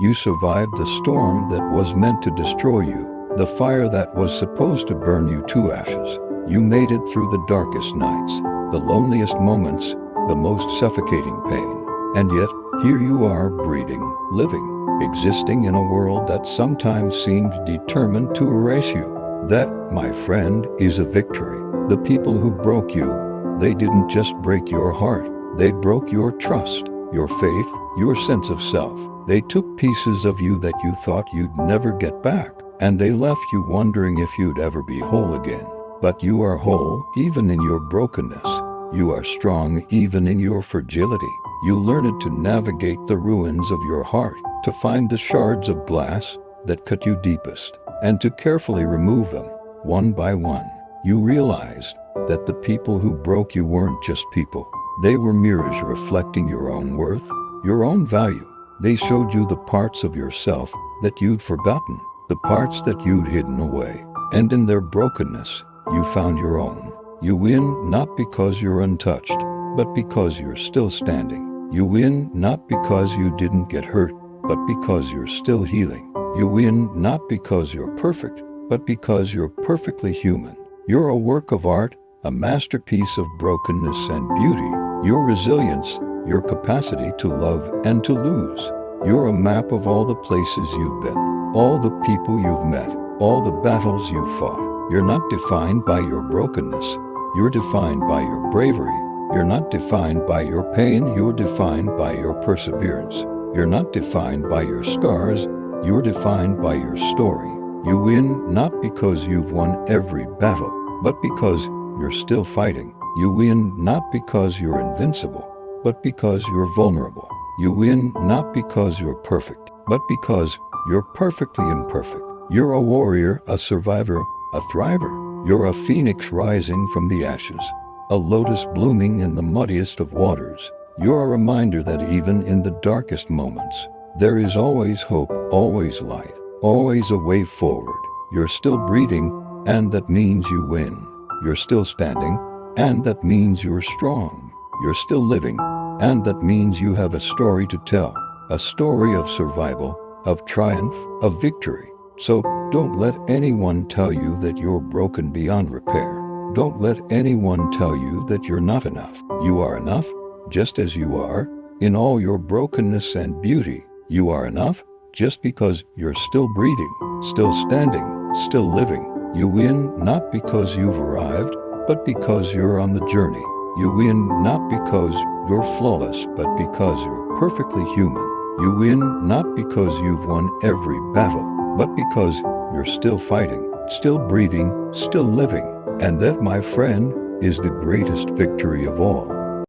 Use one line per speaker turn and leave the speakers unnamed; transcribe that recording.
You survived the storm that was meant to destroy you, the fire that was supposed to burn you to ashes. You made it through the darkest nights, the loneliest moments, the most suffocating pain. And yet, here you are, breathing, living, existing in a world that sometimes seemed determined to erase you. That, my friend, is a victory. The people who broke you, they didn't just break your heart, they broke your trust, your faith, your sense of self. They took pieces of you that you thought you'd never get back, and they left you wondering if you'd ever be whole again. But you are whole even in your brokenness. You are strong even in your fragility. You learned to navigate the ruins of your heart, to find the shards of glass that cut you deepest, and to carefully remove them, one by one. You realized that the people who broke you weren't just people. They were mirrors reflecting your own worth, your own value. They showed you the parts of yourself that you'd forgotten, the parts that you'd hidden away. And in their brokenness, you found your own. You win not because you're untouched, but because you're still standing. You win not because you didn't get hurt, but because you're still healing. You win not because you're perfect, but because you're perfectly human. You're a work of art, a masterpiece of brokenness and beauty. Your resilience, your capacity to love and to lose. You're a map of all the places you've been, all the people you've met, all the battles you've fought. You're not defined by your brokenness. You're defined by your bravery. You're not defined by your pain. You're defined by your perseverance. You're not defined by your scars. You're defined by your story. You win not because you've won every battle, but because you're still fighting. You win not because you're invincible, but because you're vulnerable. You win not because you're perfect, but because you're perfectly imperfect. You're a warrior, a survivor, a thriver. You're a phoenix rising from the ashes, a lotus blooming in the muddiest of waters. You're a reminder that even in the darkest moments, there is always hope, always light, always a way forward. You're still breathing, and that means you win. You're still standing, and that means you're strong. You're still living, and that means you have a story to tell. A story of survival, of triumph, of victory. So don't let anyone tell you that you're broken beyond repair. Don't let anyone tell you that you're not enough. You are enough, just as you are, in all your brokenness and beauty. You are enough, just because you're still breathing, still standing, still living. You win not because you've arrived, but because you're on the journey. You win not because you're flawless, but because you're perfectly human. You win not because you've won every battle, but because you're still fighting, still breathing, still living. And that, my friend, is the greatest victory of all.